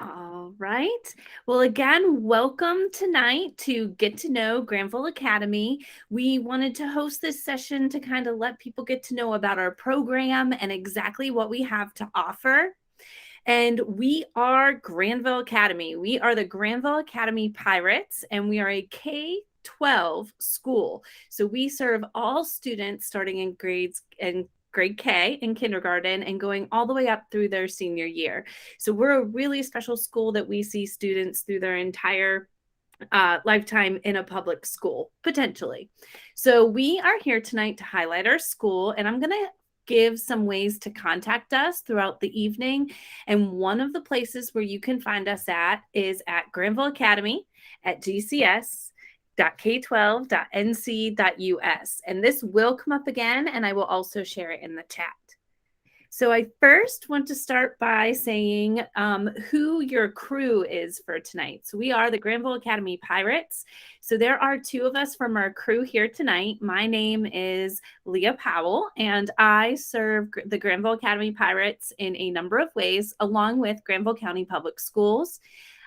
All right. Well, again, welcome tonight to Get to Know Granville Academy. We wanted to host this session to kind of let people get to know about our program and exactly what we have to offer. And we are Granville Academy. We are the Granville Academy Pirates, and we are a K-12 school. So we serve all students starting in grade K in kindergarten and going all the way up through their senior year. So we're a really special school that we see students through their entire lifetime in a public school, potentially. So we are here tonight to highlight our school, and I'm going to give some ways to contact us throughout the evening. And one of the places where you can find us at is at Granville Academy at gcs.k12.nc.us. And this will come up again, and I will also share it in the chat. So I first want to start by saying who your crew is for tonight. So we are the Granville Academy Pirates. So there are two of us from our crew here tonight. My name is Leah Powell, and I serve the Granville Academy Pirates in a number of ways, along with Granville County Public Schools.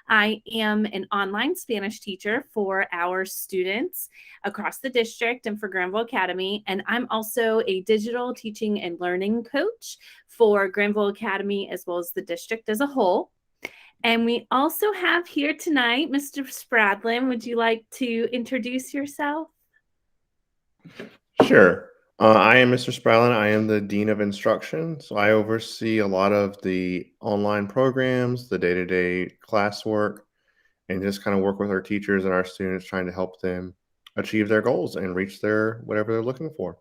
I am an online Spanish teacher for our students across the district and for Granville Academy. And I'm also a digital teaching and learning coach for Granville Academy as well as the district as a whole. And we also have here tonight, Mr. Spradlin. Would you like to introduce yourself? Sure. I am Mr. Spradlin. I am the Dean of Instruction. So I oversee a lot of the online programs, the day-to-day classwork, and just kind of work with our teachers and our students trying to help them achieve their goals and reach their whatever they're looking for.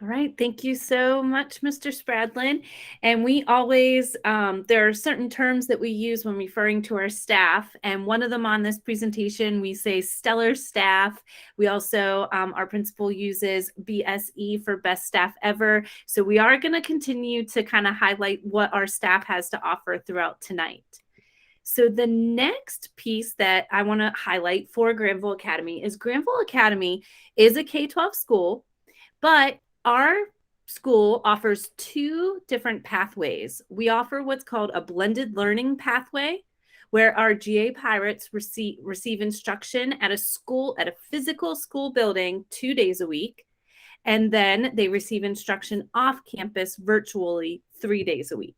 All right. Thank you so much, Mr. Spradlin. And we always, there are certain terms that we use when referring to our staff. And one of them on this presentation, we say stellar staff. We also, our principal uses BSE for best staff ever. So we are going to continue to kind of highlight what our staff has to offer throughout tonight. So the next piece that I want to highlight for Granville Academy is Granville Academy is a K-12 school, but our school offers two different pathways. We offer what's called a blended learning pathway, where our GA Pirates receive instruction at a physical school building 2 days a week. And then they receive instruction off campus virtually 3 days a week.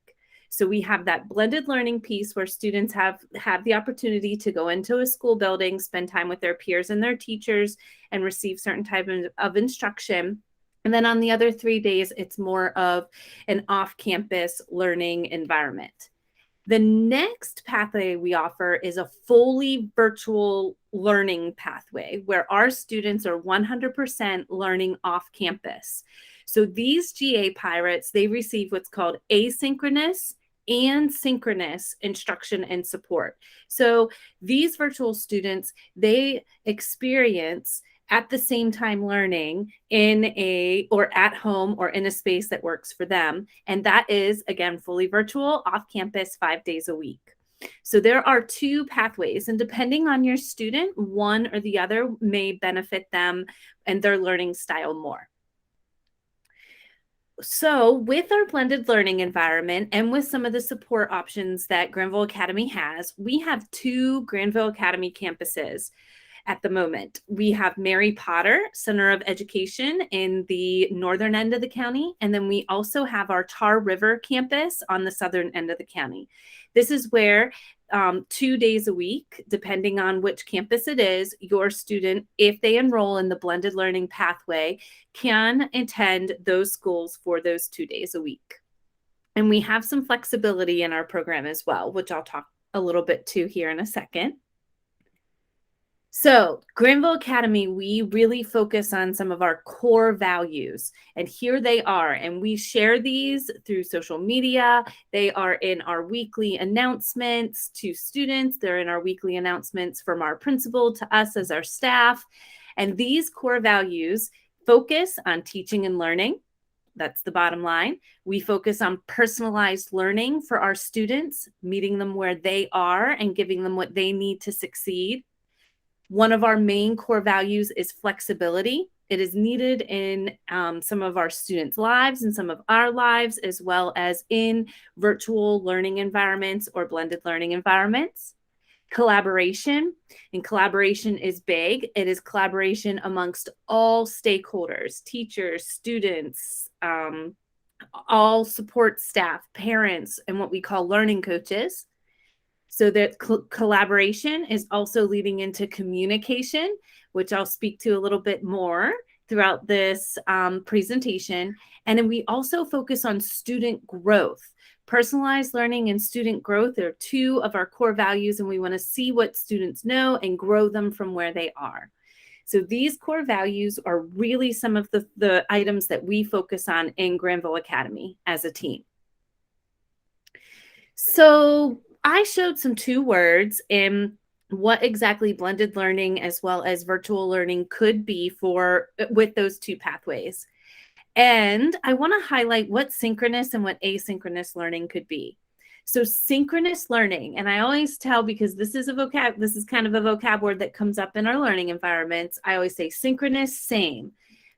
So we have that blended learning piece where students have the opportunity to go into a school building, spend time with their peers and their teachers, and receive certain type of instruction. And then on the other 3 days, it's more of an off-campus learning environment. The next pathway we offer is a fully virtual learning pathway where our students are 100% learning off campus. So these GA Pirates, they receive what's called asynchronous and synchronous instruction and support. So these virtual students, they experience at the same time learning or at home or in a space that works for them. And that is, again, fully virtual, off campus, 5 days a week. So there are two pathways, and depending on your student, one or the other may benefit them and their learning style more. So with our blended learning environment and with some of the support options that Granville Academy has, we have two Granville Academy campuses. At the moment, we have Mary Potter Center of Education in the northern end of the county. And then we also have our Tar River campus on the southern end of the county. This is where 2 days a week, depending on which campus it is, your student, if they enroll in the blended learning pathway, can attend those schools for those 2 days a week. And we have some flexibility in our program as well, which I'll talk a little bit to here in a second. So Granville Academy, we really focus on some of our core values, and here they are. And we share these through social media. They are in our weekly announcements to students. They're in our weekly announcements from our principal to us as our staff. And these core values focus on teaching and learning. That's the bottom line. We focus on personalized learning for our students, meeting them where they are and giving them what they need to succeed. One of our main core values is flexibility. It is needed in some of our students' lives and some of our lives, as well as in virtual learning environments or blended learning environments. Collaboration, and collaboration is big. It is collaboration amongst all stakeholders, teachers, students, all support staff, parents, and what we call learning coaches. So that collaboration is also leading into communication, which I'll speak to a little bit more throughout this presentation. And then we also focus on student growth. Personalized learning and student growth are two of our core values, and we want to see what students know and grow them from where they are. So these core values are really some of the items that we focus on in Granville Academy as a team. So I showed some 2 words in what exactly blended learning as well as virtual learning could be with those 2 pathways. And I want to highlight what synchronous and what asynchronous learning could be. So synchronous learning, and I always tell, because this is kind of a vocab word that comes up in our learning environments, I always say synchronous, same.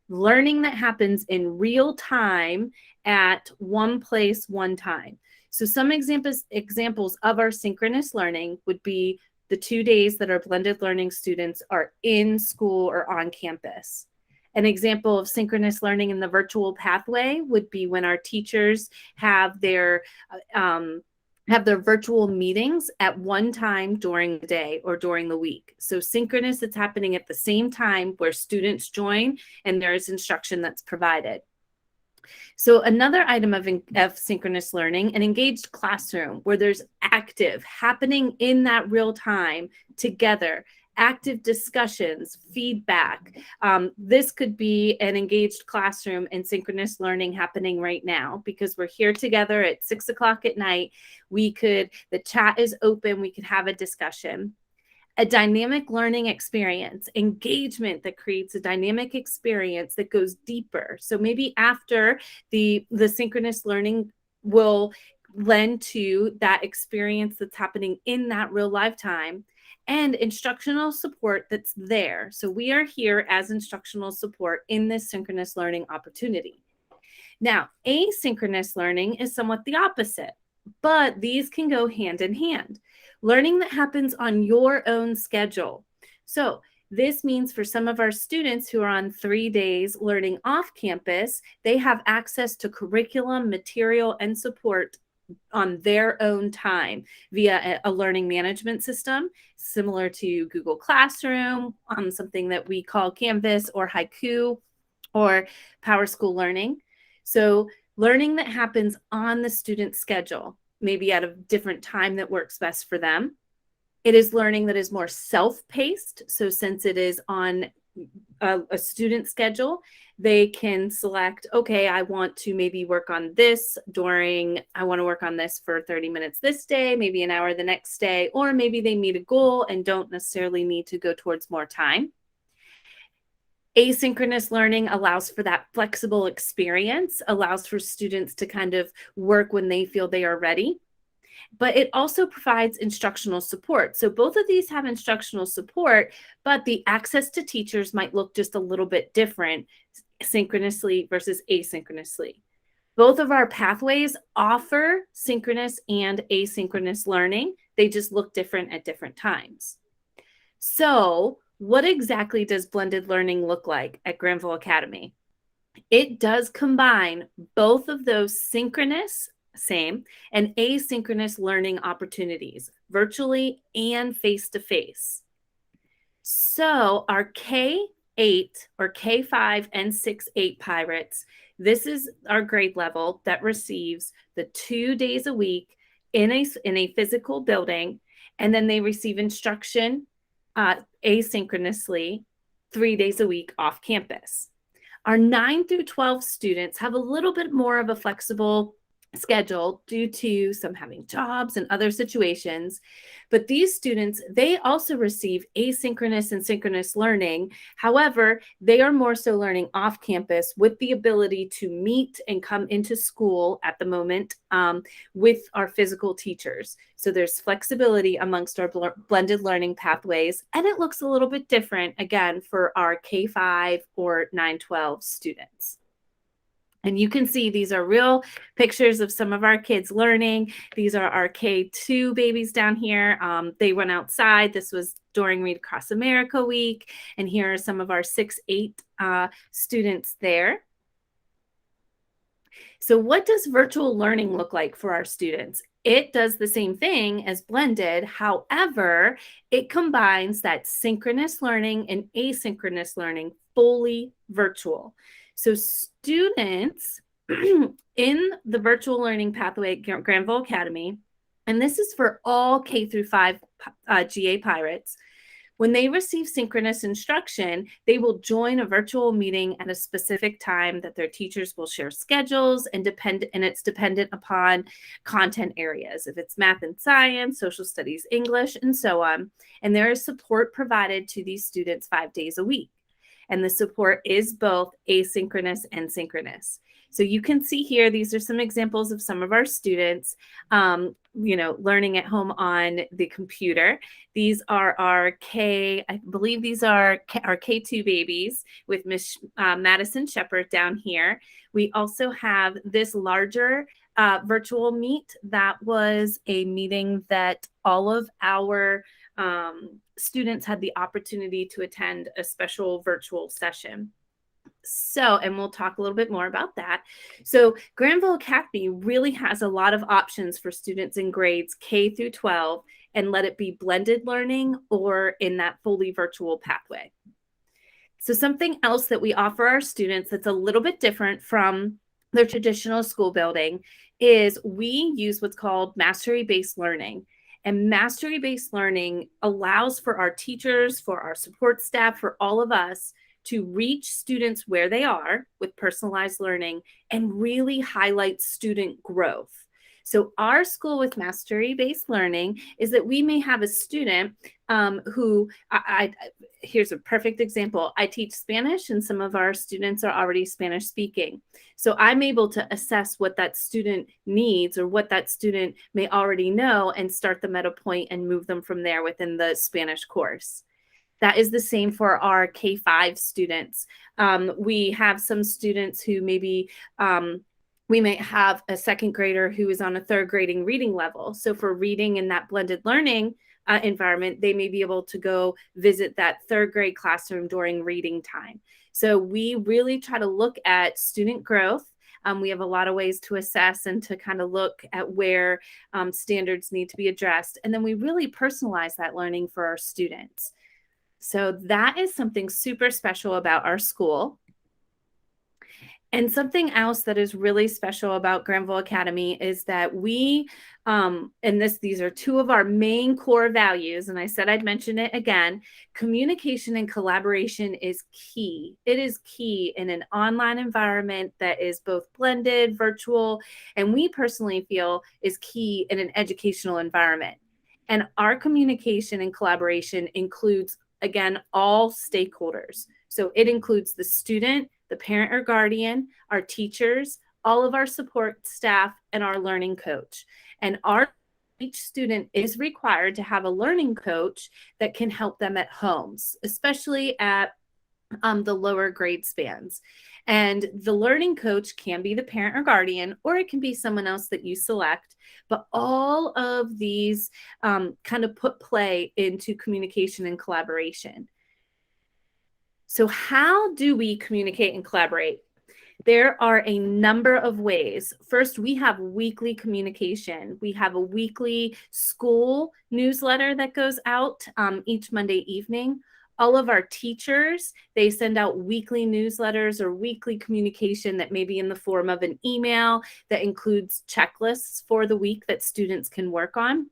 Learning that happens in real time at one place, one time. So some examples of our synchronous learning would be the 2 days that our blended learning students are in school or on campus. An example of synchronous learning in the virtual pathway would be when our teachers have their virtual meetings at one time during the day or during the week. So synchronous, it's happening at the same time where students join and there's instruction that's provided. So another item of synchronous learning, an engaged classroom where there's active happening in that real time together, active discussions, feedback. This could be an engaged classroom and synchronous learning happening right now because we're here together at 6 o'clock at night. The chat is open, we could have a discussion. A dynamic learning experience, engagement that creates a dynamic experience that goes deeper. So maybe after the synchronous learning will lend to that experience that's happening in that real life time, and instructional support that's there. So we are here as instructional support in this synchronous learning opportunity. Now, asynchronous learning is somewhat the opposite, but these can go hand in hand. Learning that happens on your own schedule. So this means for some of our students who are on 3 days learning off campus, they have access to curriculum, material, and support on their own time via a learning management system, similar to Google Classroom, something that we call Canvas or Haiku or PowerSchool Learning. So learning that happens on the student's schedule, maybe at a different time that works best for them. It is learning that is more self-paced. So since it is on a student schedule, they can select, okay, I want to maybe work on this I want to work on this for 30 minutes this day, maybe an hour the next day, or maybe they meet a goal and don't necessarily need to go towards more time. Asynchronous learning allows for that flexible experience, allows for students to kind of work when they feel they are ready. But it also provides instructional support. So both of these have instructional support, but the access to teachers might look just a little bit different synchronously versus asynchronously. Both of our pathways offer synchronous and asynchronous learning. They just look different at different times. So what exactly does blended learning look like at Grenville Academy? It does combine both of those synchronous, same, and asynchronous learning opportunities, virtually and face-to-face. So our K-8 or K-5 and 6-8 pirates, this is our grade level that receives the 2 days a week in a physical building, and then they receive instruction asynchronously 3 days a week off campus. Our 9 through 12 students have a little bit more of a flexible schedule due to some having jobs and other situations. But these students, they also receive asynchronous and synchronous learning. However, they are more so learning off campus with the ability to meet and come into school at the moment with our physical teachers. So there's flexibility amongst our blended learning pathways, and it looks a little bit different, again, for our K-5 or 9-12 students. And you can see these are real pictures of some of our kids learning. These are our K2 babies down here. They went outside. This was during Read Across America week. And here are some of our 6-8 students there. So what does virtual learning look like for our students? It does the same thing as blended. However, it combines that synchronous learning and asynchronous learning fully virtual. So students in the virtual learning pathway at Granville Academy, and this is for all K through 5 GA Pirates, when they receive synchronous instruction, they will join a virtual meeting at a specific time that their teachers will share schedules, and it's dependent upon content areas. If it's math and science, social studies, English, and so on. And there is support provided to these students 5 days a week. And the support is both asynchronous and synchronous. So you can see here, these are some examples of some of our students, learning at home on the computer. These are our I believe these are our K2 babies with Miss Madison Shepard down here. We also have this larger virtual meet. That was a meeting that all of our students had the opportunity to attend a special virtual session. So, and we'll talk a little bit more about that. So Granville Academy really has a lot of options for students in grades K through 12, and let it be blended learning or in that fully virtual pathway. So something else that we offer our students that's a little bit different from their traditional school building is we use what's called mastery-based learning. And mastery-based learning allows for our teachers, for our support staff, for all of us to reach students where they are with personalized learning and really highlight student growth. So our school with mastery-based learning is that we may have a student who, here's a perfect example. I teach Spanish and some of our students are already Spanish speaking. So I'm able to assess what that student needs or what that student may already know and start them at a point and move them from there within the Spanish course. That is the same for our K-5 students. We have some students who maybe we might have a second grader who is on a third grading reading level. So for reading in that blended learning environment, they may be able to go visit that third grade classroom during reading time. So we really try to look at student growth. We have a lot of ways to assess and to kind of look at where standards need to be addressed. And then we really personalize that learning for our students. So that is something super special about our school. And something else that is really special about Granville Academy is that we, these are two of our main core values, and I said I'd mention it again, communication and collaboration is key. It is key in an online environment that is both blended, virtual, and we personally feel is key in an educational environment. And our communication and collaboration includes, again, all stakeholders. So it includes the student, the parent or guardian, our teachers, all of our support staff, and our learning coach. And each student is required to have a learning coach that can help them at homes, especially at the lower grade spans. And the learning coach can be the parent or guardian, or it can be someone else that you select. But all of these kind of put play into communication and collaboration. So how do we communicate and collaborate? There are a number of ways. First, we have weekly communication. We have a weekly school newsletter that goes out each Monday evening. All of our teachers, they send out weekly newsletters or weekly communication that may be in the form of an email that includes checklists for the week that students can work on.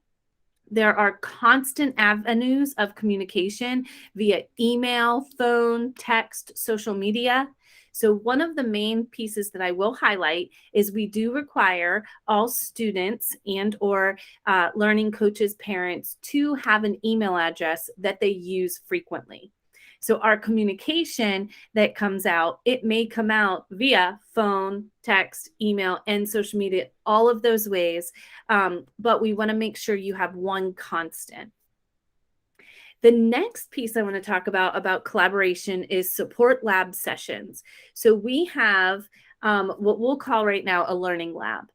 There are constant avenues of communication via email, phone, text, social media. So one of the main pieces that I will highlight is we do require all students and or learning coaches, parents to have an email address that they use frequently. So our communication that comes out, it may come out via phone, text, email, and social media, all of those ways. But we want to make sure you have one constant. The next piece I want to talk about collaboration is support lab sessions. So we have what we'll call right now a learning lab.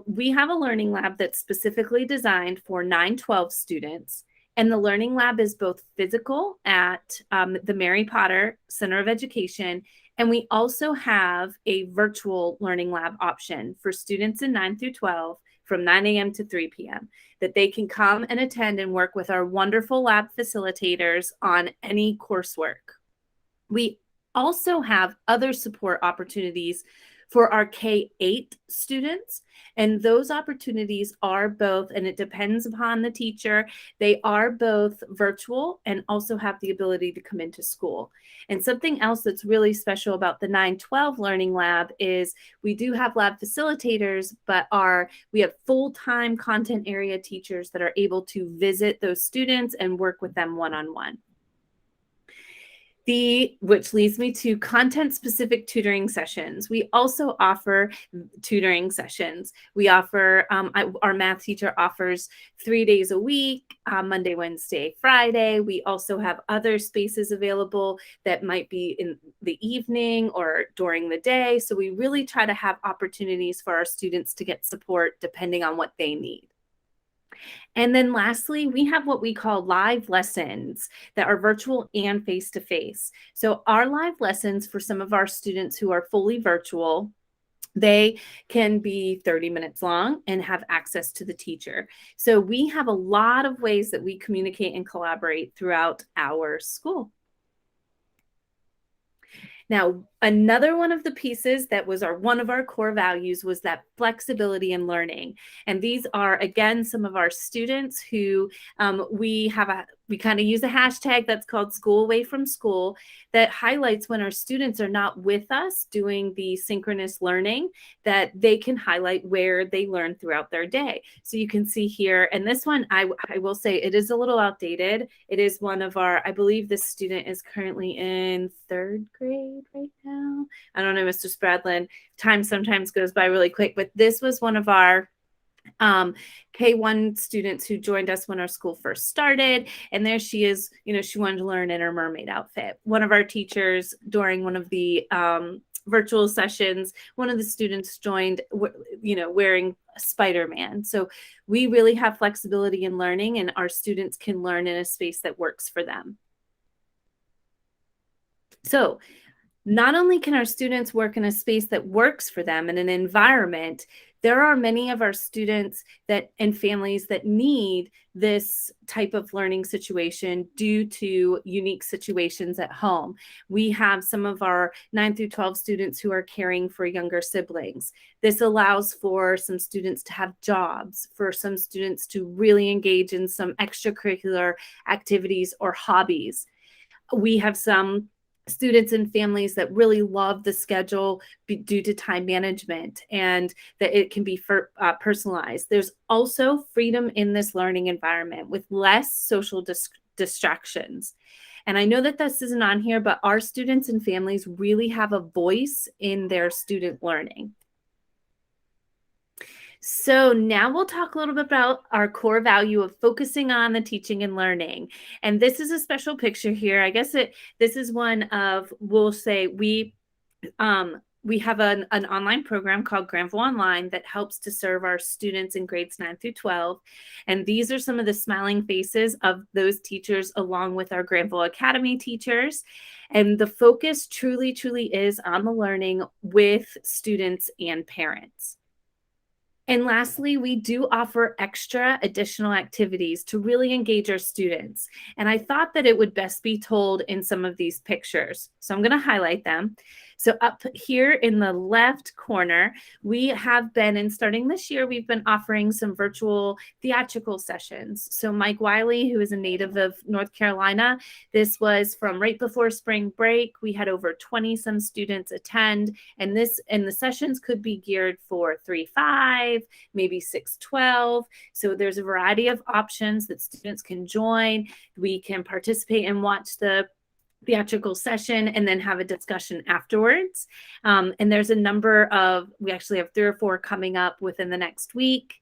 We have a learning lab that's specifically designed for 9-12 students. And the learning lab is both physical at the Mary Potter Center of Education, and we also have a virtual learning lab option for students in 9 through 12 from 9 a.m. to 3 p.m. that they can come and attend and work with our wonderful lab facilitators on any coursework. We also have other support opportunities for our K-8 students, and those opportunities are both, and it depends upon the teacher, they are both virtual and also have the ability to come into school. And something else that's really special about the 9-12 Learning Lab is we do have lab facilitators, but we have full-time content area teachers that are able to visit those students and work with them one-on-one. Which leads me to content-specific tutoring sessions. We also offer tutoring sessions. We offer, our math teacher offers 3 days a week, Monday, Wednesday, Friday. We also have other spaces available that might be in the evening or during the day. So we really try to have opportunities for our students to get support depending on what they need. And then lastly, we have what we call live lessons that are virtual and face-to-face. So our live lessons for some of our students who are fully virtual, they can be 30 minutes long and have access to the teacher. So we have a lot of ways that we communicate and collaborate throughout our school. Now, another one of the pieces that was one of our core values was that flexibility in learning. And these are, again, some of our students who we kind of use a hashtag that's called School Away from School that highlights when our students are not with us doing the synchronous learning, that they can highlight where they learn throughout their day. So you can see here, and this one, I will say it is a little outdated. It is one of I believe this student is currently in 3rd grade right now. I don't know, Mr. Spradlin, time sometimes goes by really quick, but this was one of our K1 students who joined us when our school first started. And there she is, she wanted to learn in her mermaid outfit. One of our teachers during one of the virtual sessions, one of the students joined, wearing Spider-Man. So we really have flexibility in learning, and our students can learn in a space that works for them. So not only can our students work in a space that works for them in an environment, there are many of our students and families that need this type of learning situation due to unique situations at home. We have some of our 9 through 12 students who are caring for younger siblings. This allows for some students to have jobs, for some students to really engage in some extracurricular activities or hobbies. We have some students and families that really love the schedule due to time management, and that it can be personalized. There's also freedom in this learning environment with less social distractions. And I know that this isn't on here, but our students and families really have a voice in their student learning. So now we'll talk a little bit about our core value of focusing on the teaching and learning. And this is a special picture here. I guess this is one of, we'll say we have an online program called Granville Online that helps to serve our students in grades 9 through 12. And these are some of the smiling faces of those teachers along with our Granville Academy teachers. And the focus truly, truly is on the learning with students and parents. And lastly, we do offer extra additional activities to really engage our students. And I thought that it would best be told in some of these pictures. So I'm going to highlight them. So up here in the left corner, we have been, and starting this year, we've been offering some virtual theatrical sessions. So Mike Wiley, who is a native of North Carolina, this was from right before spring break. We had over 20 some students attend, and the sessions could be geared for 3-5, maybe 6-12. So there's a variety of options that students can join. We can participate and watch the theatrical session and then have a discussion afterwards. And there's a number of, we actually have 3 or 4 coming up within the next week.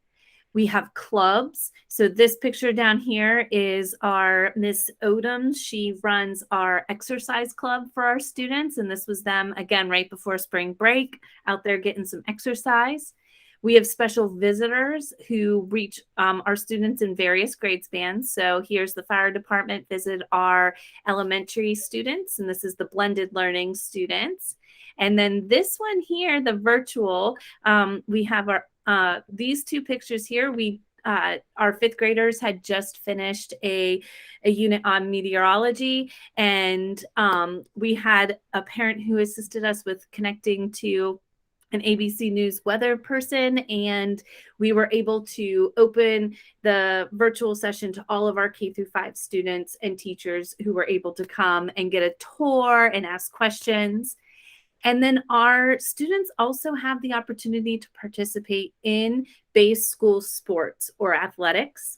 We have clubs. So this picture down here is our Miss Odom. She runs our exercise club for our students. And this was them, again, right before spring break, out there getting some exercise. We have special visitors who reach our students in various grade spans. So here's the fire department visit our elementary students, and this is the blended learning students. And then this one here, the virtual, we have our these 2 pictures here. Our 5th graders had just finished a unit on meteorology, and we had a parent who assisted us with connecting to an ABC News weather person, and we were able to open the virtual session to all of our K-5 students and teachers who were able to come and get a tour and ask questions. And then our students also have the opportunity to participate in base school sports or athletics.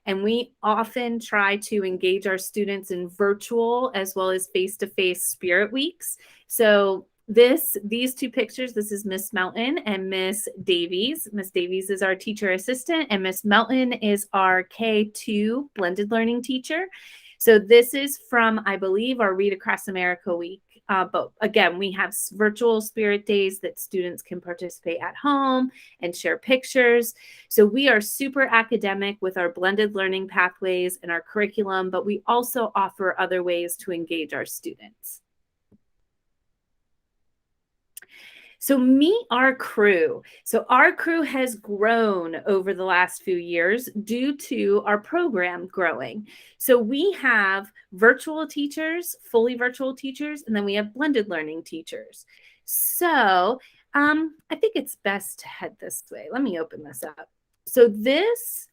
And we often try to engage our students in virtual as well as face-to-face spirit weeks. So these 2 pictures, this is Miss Melton and Miss Davies. Miss Davies is our teacher assistant, and Miss Melton is our K2 blended learning teacher. So this is from, I believe, our Read Across America week. But again, we have virtual spirit days that students can participate at home and share pictures. So we are super academic with our blended learning pathways and our curriculum, but we also offer other ways to engage our students. So meet our crew. So our crew has grown over the last few years due to our program growing. So we have virtual teachers, fully virtual teachers, and then we have blended learning teachers. So I think it's best to head this way. Let me open this up. So this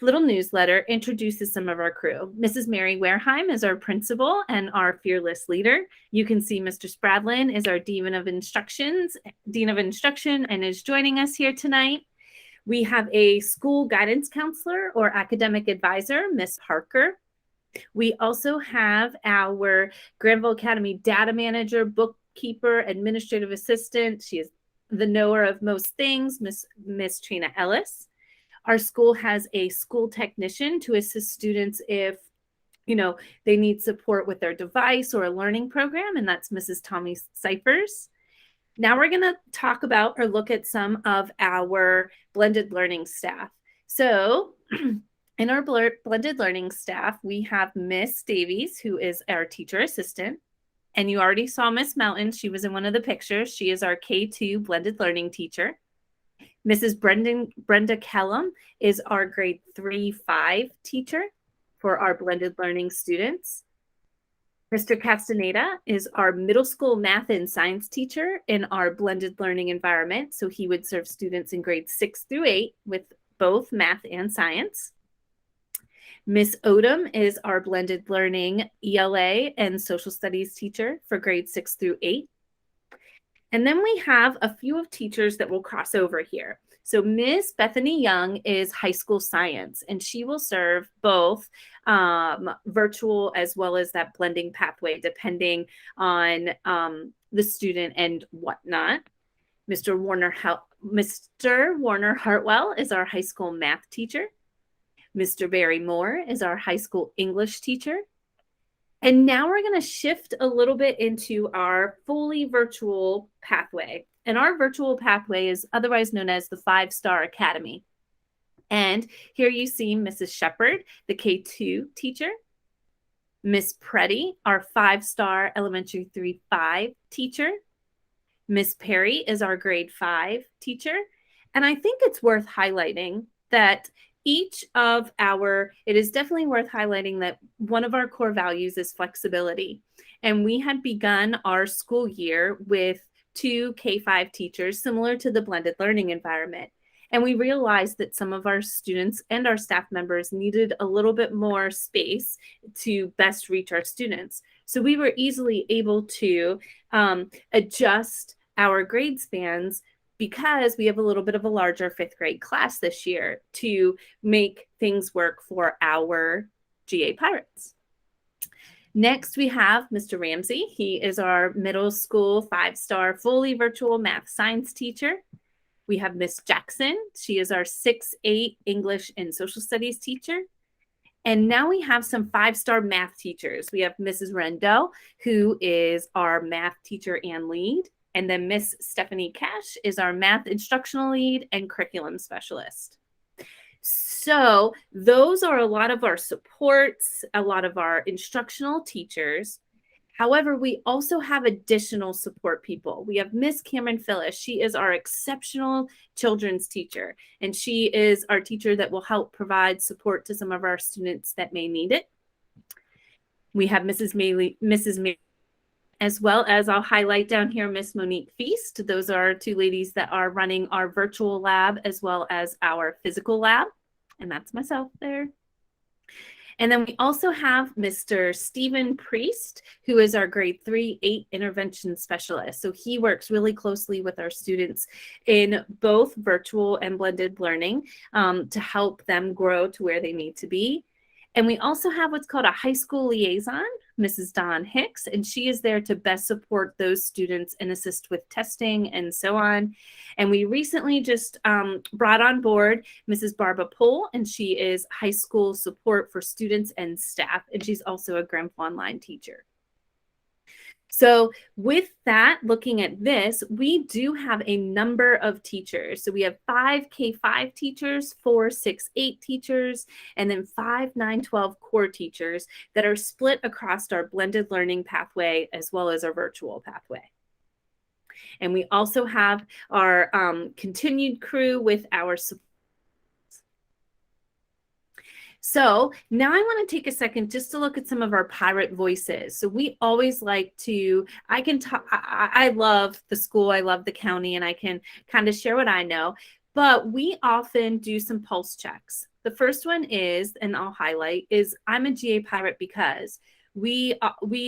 little newsletter introduces some of our crew. Mrs. Mary Wareheim is our principal and our fearless leader. You can see Mr. Spradlin is our Dean of Instruction, and is joining us here tonight. We have a school guidance counselor or academic advisor, Miss Parker. We also have our Granville Academy data manager, bookkeeper, administrative assistant. She is the knower of most things, Miss Trina Ellis. Our school has a school technician to assist students if, they need support with their device or a learning program, and that's Mrs. Tommy Cyphers. Now we're going to talk about or look at some of our blended learning staff. So in our blended learning staff, we have Miss Davies, who is our teacher assistant. And you already saw Miss Melton. She was in one of the pictures. She is our K2 blended learning teacher. Mrs. Brenda Kellum is our grade 3-5 teacher for our blended learning students. Mr. Castaneda is our middle school math and science teacher in our blended learning environment. So he would serve students in grades 6-8 with both math and science. Miss Odom is our blended learning ELA and social studies teacher for grades 6-8. And then we have a few of teachers that will cross over here. So Miss Bethany Young is high school science, and she will serve both virtual as well as that blending pathway, depending on the student and whatnot. Mr. Warner Hartwell is our high school math teacher. Mr. Barry Moore is our high school English teacher. And now we're going to shift a little bit into our fully virtual pathway. And our virtual pathway is otherwise known as the 5-Star Academy. And here you see Mrs. Shepard, the K2 teacher. Miss Preddy, our 5-Star Elementary 3-5 teacher. Miss Perry is our grade 5 teacher. And I think it's worth highlighting that it is definitely worth highlighting that one of our core values is flexibility. And we had begun our school year with 2 K-5 teachers, similar to the blended learning environment. And we realized that some of our students and our staff members needed a little bit more space to best reach our students. So we were easily able to adjust our grade spans because we have a little bit of a larger 5th grade class this year to make things work for our GA Pirates. Next, we have Mr. Ramsay. He is our middle school 5-star fully virtual math science teacher. We have Miss Jackson. She is our 6-8 English and social studies teacher. And now we have some 5-star math teachers. We have Mrs. Rendell, who is our math teacher and lead. And then Miss Stephanie Cash is our math instructional lead and curriculum specialist. So those are a lot of our supports, a lot of our instructional teachers. However, we also have additional support people. We have Miss Cameron Phyllis. She is our exceptional children's teacher, and she is our teacher that will help provide support to some of our students that may need it. We have Mrs. May, as well as I'll highlight down here Miss Monique Feast. Those are 2 ladies that are running our virtual lab as well as our physical lab. And that's myself there. And then we also have Mr. Stephen Priest, who is our grade 3-8 intervention specialist. So he works really closely with our students in both virtual and blended learning to help them grow to where they need to be. And we also have what's called a high school liaison, Mrs. Dawn Hicks, and she is there to best support those students and assist with testing and so on. And we recently just brought on board Mrs. Barbara Pohl, and she is high school support for students and staff, and she's also a Grenville online teacher. So with that, looking at this, we do have a number of teachers. So we have 5 K-5 teachers, 4 6-8 teachers, and then 5 9-12 core teachers that are split across our blended learning pathway as well as our virtual pathway. And we also have our continued crew with our support. So now I want to take a second just to look at some of our pirate voices. So we always like to, I love the school, I love the county, and I can kind of share what I know, but we often do some pulse checks. The first one is, and I'll highlight, is I'm a GA pirate because we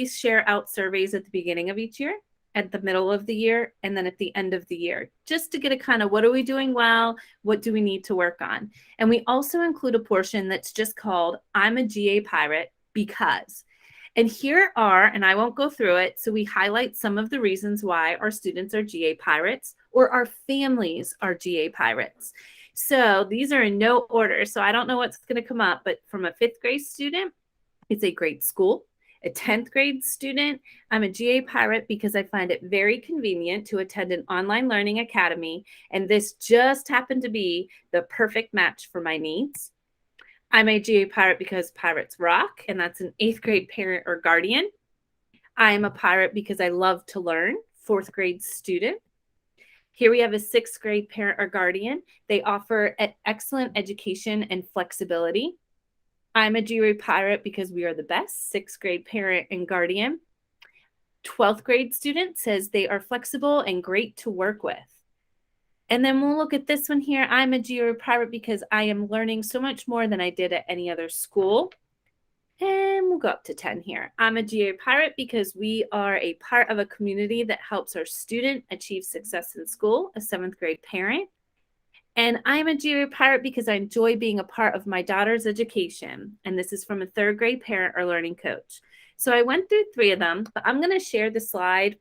share out surveys at the beginning of each year, at the middle of the year, and then at the end of the year, just to get a kind of what are we doing well, what do we need to work on. And we also include a portion that's just called I'm a GA pirate because. And here are, and I won't go through it, so we highlight some of the reasons why our students are GA pirates or our families are GA pirates. So these are in no order, so I don't know what's going to come up, but from a 5th grade student, it's a great school. A 10th grade student, I'm a GA pirate because I find it very convenient to attend an online learning academy, and this just happened to be the perfect match for my needs. I'm a GA pirate because pirates rock, and that's an 8th grade parent or guardian. I am a pirate because I love to learn, 4th grade student. Here we have a 6th grade parent or guardian. They offer an excellent education and flexibility. I'm a GA pirate because we are the best, 6th grade parent and guardian. 12th grade student says they are flexible and great to work with. And then we'll look at this one here. I'm a GA pirate because I am learning so much more than I did at any other school. And we'll go up to 10 here. I'm a GA pirate because we are a part of a community that helps our student achieve success in school, a 7th grade parent. And I'm a GA pirate because I enjoy being a part of my daughter's education. And this is from a 3rd grade parent or learning coach. So I went through 3 of them, but I'm going to share the slide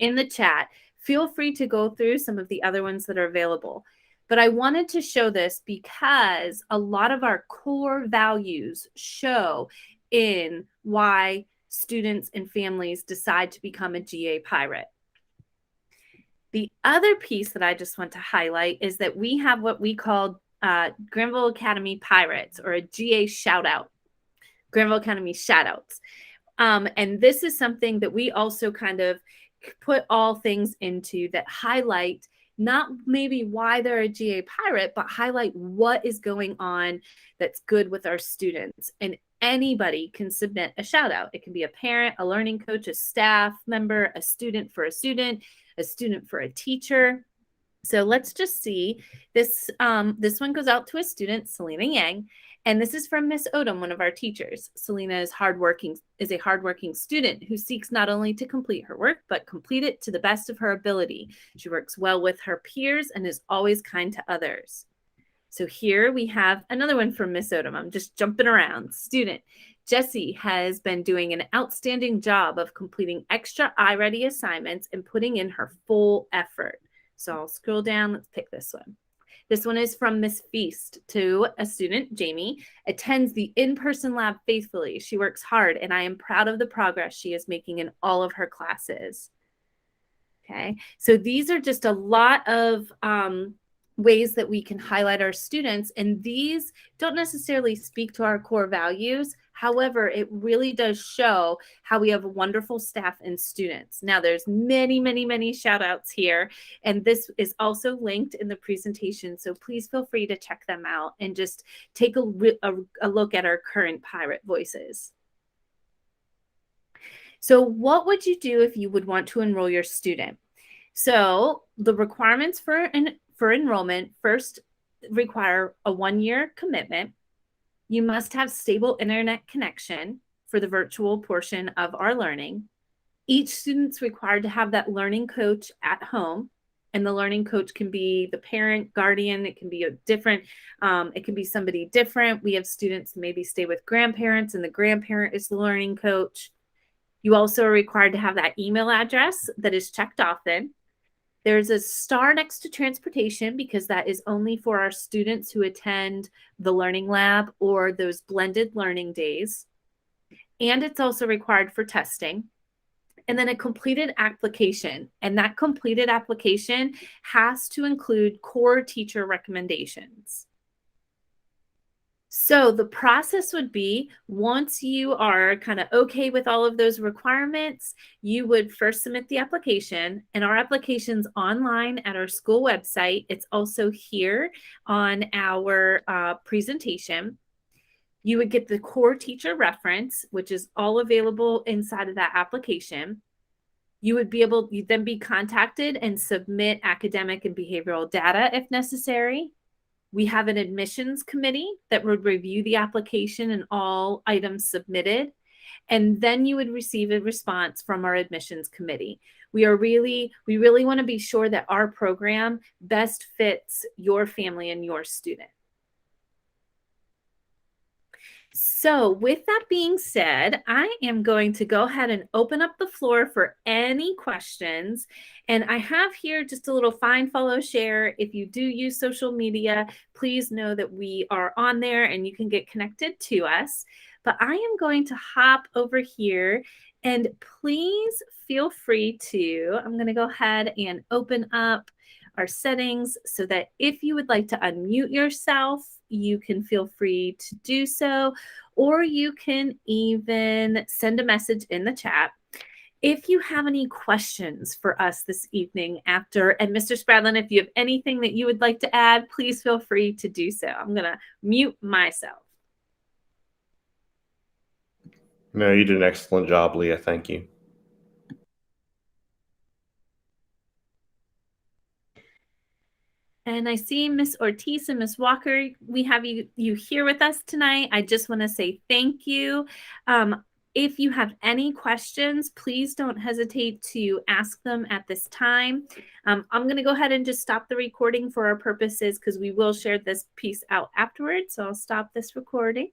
in the chat. Feel free to go through some of the other ones that are available. But I wanted to show this because a lot of our core values show in why students and families decide to become a GA pirate. The other piece that I just want to highlight is that we have what we call Grenville Academy Pirates, or a GA shout out, Grenville Academy shout outs. And this is something that we also kind of put all things into that highlight not maybe why they're a GA pirate, but highlight what is going on that's good with our students. And Anybody can submit a shout out. It can be a parent, a learning coach, a staff member, a student for a student for a teacher. So let's just see. This one goes out to a student, Selena Yang, and this is from Miss Odom, one of our teachers. Selena is a hardworking student who seeks not only to complete her work, but complete it to the best of her ability. She works well with her peers and is always kind to others. So here we have another one from Miss Odom. I'm just jumping around. Student Jessie has been doing an outstanding job of completing extra iReady assignments and putting in her full effort. So I'll scroll down. Let's pick this one. This one is from Miss Feast to a student, Jamie, attends the in-person lab faithfully. She works hard, and I am proud of the progress she is making in all of her classes. Okay, so these are just a lot of ways that we can highlight our students, and these don't necessarily speak to our core values. However, it really does show how we have wonderful staff and students. Now, there's many shout outs here, and this is also linked in the presentation, so please feel free to check them out and just take a look at our current Pirate Voices. So what would you do if you would want to enroll your student? So the requirements for enrollment first require a 1-year commitment. You must have stable internet connection for the virtual portion of our learning. Each student's required to have that learning coach at home, and the learning coach can be the parent, guardian. It can be it can be somebody different. We have students who maybe stay with grandparents, and the grandparent is the learning coach. You also are required to have that email address that is checked often. There's a star next to transportation because that is only for our students who attend the learning lab or those blended learning days. And it's also required for testing. And then a completed application. And that completed application has to include core teacher recommendations. So the process would be, once you are kind of okay with all of those requirements, you would first submit the application, and our application's online at our school website. It's also here on our presentation. You would get the core teacher reference, which is all available inside of that application. You'd then be contacted and submit academic and behavioral data if necessary. We have an admissions committee that would review the application and all items submitted. And then you would receive a response from our admissions committee. We really want to be sure that our program best fits your family and your student. So with that being said, I am going to go ahead and open up the floor for any questions. And I have here just a little find, follow, share. If you do use social media, please know that we are on there and you can get connected to us. But I am going to hop over here, and please feel free to, I'm going to go ahead and open up our settings so that if you would like to unmute yourself, you can feel free to do so, or you can even send a message in the chat. If you have any questions for us this evening after, and Mr. Spradlin, if you have anything that you would like to add, please feel free to do so. I'm going to mute myself. No, you did an excellent job, Leah. Thank you. And I see Miss Ortiz and Miss Walker, we have you here with us tonight. I just want to say thank you. If you have any questions, please don't hesitate to ask them at this time. I'm going to go ahead and just stop the recording for our purposes because we will share this piece out afterwards. So I'll stop this recording.